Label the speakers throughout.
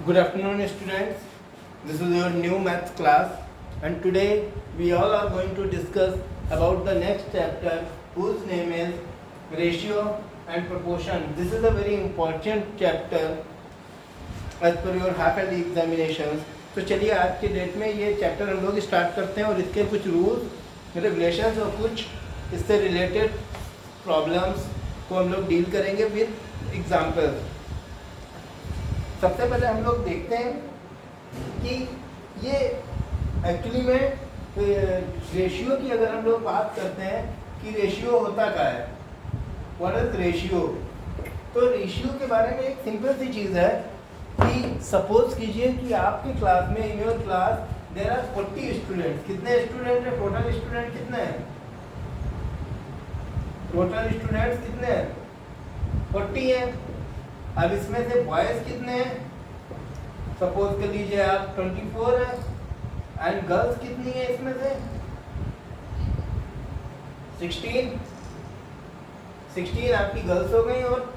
Speaker 1: Good afternoon, students. This is your new math class, and today we all are going to discuss about the next chapter, whose name is ratio and proportion. This is a very important chapter as per your half yearly examinations. तो चलिए आज के date में ये chapter हम लोग start करते हैं और इसके कुछ रूल्स रेगुलेशंस और कुछ इससे रिलेटेड प्रॉब्लम्स को हम लोग डील करेंगे विद एग्जांपल्स। सबसे पहले हम लोग देखते हैं कि ये एक्चुअली में रेशियो की अगर हम लोग बात करते हैं कि रेशियो होता क्या है, व्हाट इज रेशियो। तो रेशियो के बारे में एक सिंपल सी चीज़ है कि सपोज कीजिए कि आपकी क्लास में, in your class there are 40 students. कितने स्टूडेंट हैं? टोटल स्टूडेंट कितने हैं? टोटल स्टूडेंट्स कितने हैं? 40 हैं। अब इसमें से बॉयज कितने हैं? सपोज कर लीजिए आप 24 है। एंड गर्ल्स कितनी है इसमें से? 16 आपकी गर्ल्स हो गई और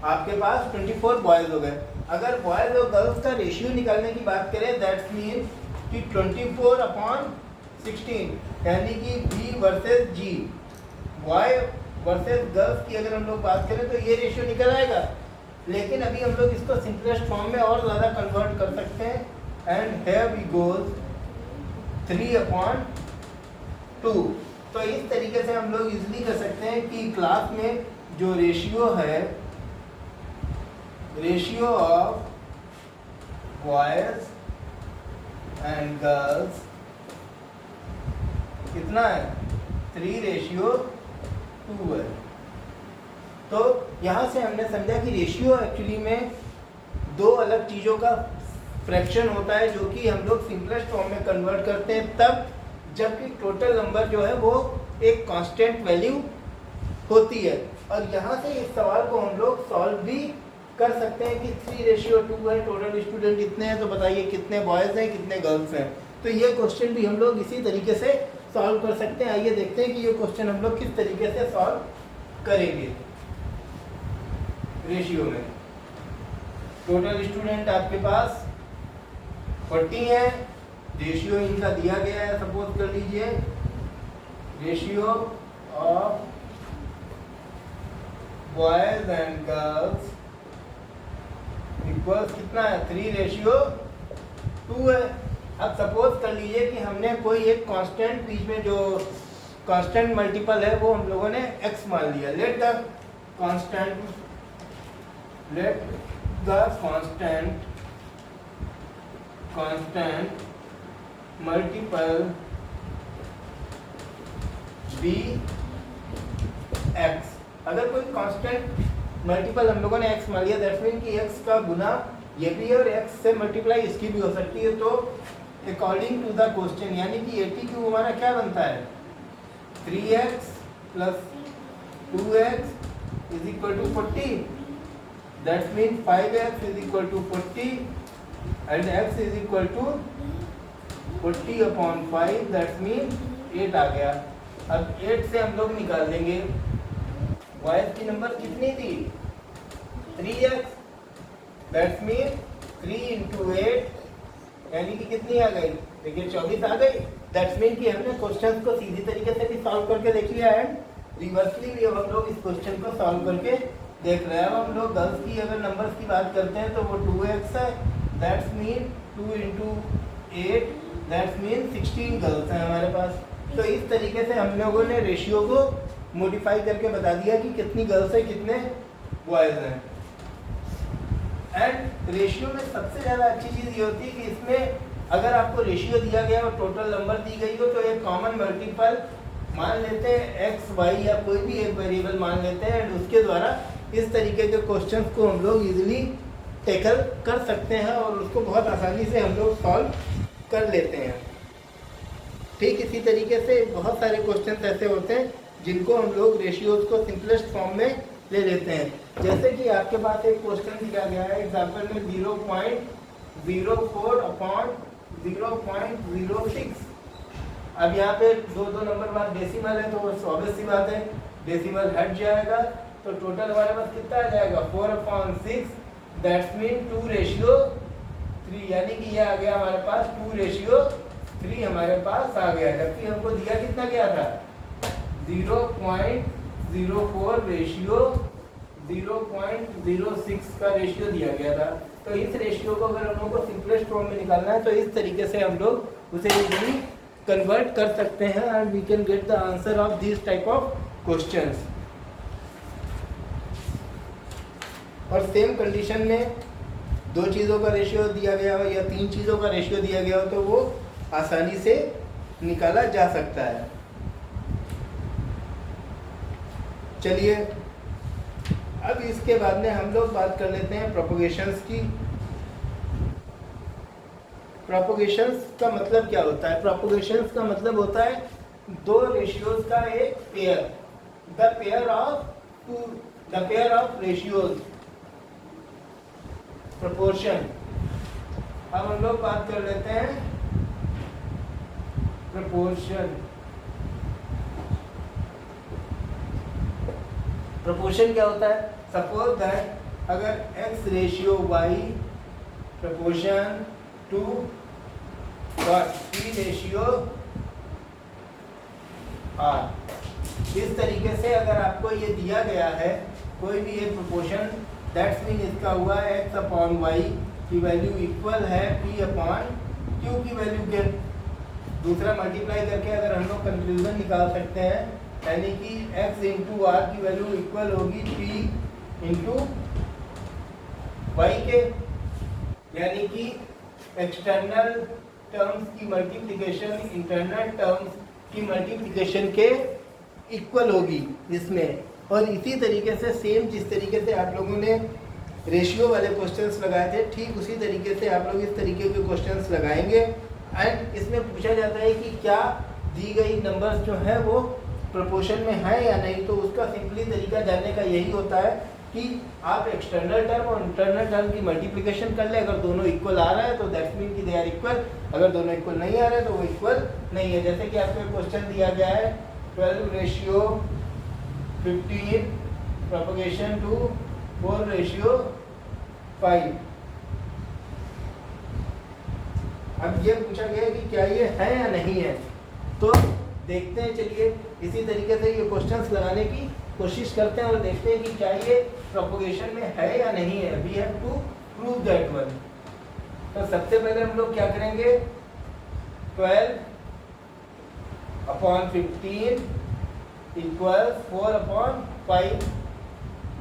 Speaker 1: आपके पास 24 बॉयज हो गए। अगर बॉयज और गर्ल्स का रेशियो निकालने की बात करें, दैट्स मीन कि 24/16, यानी कि B versus G, boy versus girls की अगर हम लोग बात करें तो ये रेशियो निकल आएगा। लेकिन अभी हम लोग इसको सिंपलेस्ट फॉर्म में और ज़्यादा कन्वर्ट कर सकते हैं, एंड हियर वी गोज 3/2। तो इस तरीके से हम लोग इजीली कर सकते हैं कि क्लास में जो रेशियो है, ratio of boys and girls कितना है? 3/2 है। तो यहाँ से हमने समझा कि रेशियो एक्चुअली में दो अलग चीज़ों का फ्रैक्शन होता है जो कि हम लोग सिंपलेस्ट फॉर्म में कन्वर्ट करते हैं तब जबकि टोटल नंबर जो है वो एक कांस्टेंट वैल्यू होती है। और यहाँ से इस सवाल को हम लोग सॉल्व भी कर सकते हैं कि 3/2 है, टोटल स्टूडेंट कितने हैं, तो बताइए कितने बॉयज़ हैं कितने गर्ल्स हैं। तो ये क्वेश्चन भी हम लोग इसी तरीके से सॉल्व कर सकते हैं। आइए देखते हैं कि ये क्वेश्चन हम लोग किस तरीके से सॉल्व करेंगे। रेशियो में टोटल स्टूडेंट आपके पास 40 है, रेशियो इनका दिया गया है। सपोज कर लीजिए ratio of boys and girls equals कितना है? 3/2 है। अब सपोज कर लीजिए कि हमने कोई एक कांस्टेंट बीच में जो कांस्टेंट मल्टीपल है वो हम लोगों ने x मान लिया। Let the constant multiple be x। अगर कोई कांस्टेंट मल्टीपल हम लोगों ने x मान लिया, दैट्स मीन कि x का गुना ये भी है और x से मल्टीप्लाई इसकी भी हो सकती है। तो अकॉर्डिंग टू द क्वेश्चन यानी कि 80³ हमारा क्या बनता है? 3x + 2x = 40। That's mean 5x = 40 and x = 40/5, that's mean 8 आ गया। अब 8 से हम लोग निकाल देंगे बॉयज की नंबर कितनी थी? 3x, दैट्स मीन 3 × 8 यानी कि कितनी आ गई? देखिए 24 आ गई। दैट्स मीन कि हमने क्वेश्चन को सीधी तरीके से भी सॉल्व करके देख लिया है, रिवर्सली भी अब हम लोग इस क्वेश्चन को सॉल्व करके देख रहे हैं। अब हम लोग गर्ल्स की अगर नंबर्स की बात करते हैं तो वो 2x है, that's mean 2 × 8, that's mean 16 girls हैं हमारे पास। तो इस तरीके से हम लोगों ने रेशियो को मॉडिफाई करके बता दिया कि कितनी गर्ल्स है कितने बॉयज़ हैं। एंड रेशियो में सबसे ज़्यादा अच्छी चीज़ ये होती है कि इसमें अगर आपको रेशियो दिया गया और टोटल नंबर दी गई हो तो एक कॉमन मल्टीपल मान लेते हैं, x, y या कोई भी एक वेरिएबल मान लेते हैं, एंड उसके द्वारा इस तरीके के क्वेश्चंस को हम लोग इजीली टैकल कर सकते हैं और उसको बहुत आसानी से हम लोग सॉल्व कर लेते हैं। ठीक इसी तरीके से बहुत सारे क्वेश्चंस ऐसे होते हैं जिनको हम लोग रेशियोज को सिंपलेस्ट फॉर्म में ले लेते हैं। जैसे कि आपके पास एक क्वेश्चन दिया गया है एग्जाम्पल में 0.04/0.06। अब यहाँ पे दो नंबर बाद डेसिमल है तो ऑब्वियस सी बात है डेसिमल हट जाएगा, तो टोटल हमारे पास कितना आ जाएगा? 4/6, दैट्स मीन 2/6। 3, यानी कि ये आ गया हमारे पास 2:3 हमारे पास आ गया, जबकि हमको दिया कितना गया था 0.04 रेशियो 0.06 का रेशियो दिया गया था। तो इस रेशियो को अगर हम लोग को सिंपलेस्ट फॉर्म में निकालना है तो इस तरीके से हम लोग उसे इजीली कन्वर्ट कर सकते हैं and we can get the answer of this type of questions. और सेम कंडीशन में 2 चीज़ों का रेशियो दिया गया हो या 3 चीज़ों का रेशियो दिया गया हो तो वो आसानी से निकाला जा सकता है। चलिए अब इसके बाद में हम लोग बात कर लेते हैं प्रोपोगेशंस की। प्रोपोगेशंस का मतलब क्या होता है? प्रोपोगेशंस का मतलब होता है 2 रेशियोज का एक pair, the pair of ratios, proportion. अब हम लोग बात कर लेते हैं प्रोपोर्शन। प्रोपोर्शन क्या होता है? सपोज दैट अगर x ratio y proportion to p ratio r, इस तरीके से अगर आपको ये दिया गया है कोई भी एक प्रोपोर्शन, दैट्स मीन इसका हुआ x अपॉन y की वैल्यू इक्वल है p अपॉन q की वैल्यू के। दूसरा मल्टीप्लाई करके अगर हम लोग कंक्लूजन निकाल सकते हैं, यानी कि x इंटू आर की वैल्यू इक्वल होगी p इंटू वाई के, यानी कि एक्सटर्नल टर्म्स की मल्टीप्लिकेशन इंटरनल टर्म्स की मल्टीप्लिकेशन के इक्वल होगी इसमें। और इसी तरीके से सेम जिस तरीके से आप लोगों ने रेशियो वाले क्वेश्चंस लगाए थे, ठीक उसी तरीके से आप लोग इस तरीके के क्वेश्चंस लगाएंगे। एंड इसमें पूछा जाता है कि क्या दी गई नंबर्स जो है वो प्रोपोर्शन में है या नहीं। तो उसका सिंपली तरीका जानने का यही होता है कि आप एक्सटर्नल टर्म और इंटरनल टर्म की मल्टीप्लिकेशन कर ले। अगर दोनों इक्वल आ रहा है तो दैट्स मीन कि दे आर इक्वल, अगर दोनों इक्वल नहीं आ रहे तो वो इक्वल नहीं है। जैसे कि आपको क्वेश्चन दिया गया है 12:15 प्रोपोगेशन टू 4:5। अब ये पूछा गया कि क्या ये है या नहीं है, तो देखते हैं। चलिए इसी तरीके से ये क्वेश्चंस लगाने की कोशिश करते हैं और देखते हैं कि क्या ये प्रोपोगेशन में है या नहीं है। We have to prove that one. तो सबसे पहले हम लोग क्या करेंगे, 12/15 इक्वल 4/5।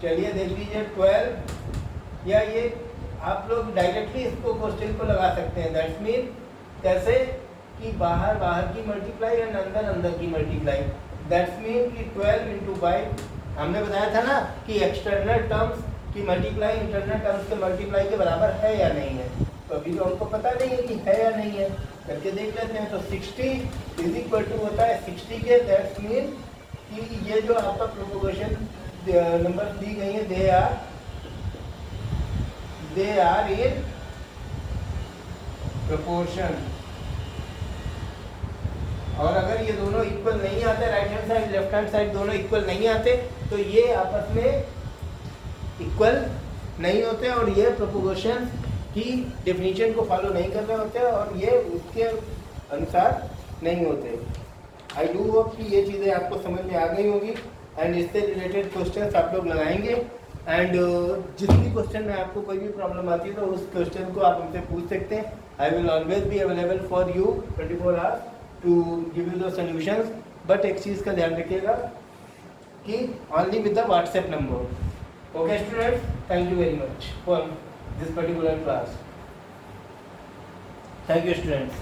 Speaker 1: चलिए देख लीजिए 12, या ये आप लोग डायरेक्टली इसको क्वेश्चन को लगा सकते हैं। दैट्स मीन कैसे कि बाहर बाहर की मल्टीप्लाई एंड अंदर अंदर की मल्टीप्लाई। दैट्स मीन कि 12 इंटू 5, हमने बताया था ना कि एक्सटर्नल टर्म्स की मल्टीप्लाई इंटरनल टर्म्स के मल्टीप्लाई के बराबर है या नहीं है। तो अभी तो हमको पता नहीं है कि है या नहीं है, करके देख लेते हैं। तो 60 इज इक्वल टू होता है 60 के। दैट्स मीन कि ये जो आपका प्रोपोगेशन नंबर दी गई है दे आर इन प्रोपोर्शन। और अगर ये दोनों इक्वल नहीं आते, right hand side left hand side दोनों इक्वल नहीं आते, तो ये आपस में इक्वल नहीं होते और ये प्रोपोगेशन की डेफिनेशन को फॉलो नहीं कर रहे होते और ये उसके अनुसार नहीं होते। आई डू होप कि ये चीज़ें आपको समझ में आ गई होगी एंड इससे रिलेटेड क्वेश्चन आप लोग लगाएंगे। एंड जिस भी क्वेश्चन में आपको कोई भी प्रॉब्लम आती है तो उस क्वेश्चन को आप हमसे पूछ सकते हैं। I will always be available for you 24 hours to give you the solutions. But एक चीज़ का ध्यान रखिएगा कि only with the WhatsApp number. Okay students, thank you very much for this particular class. Thank you students.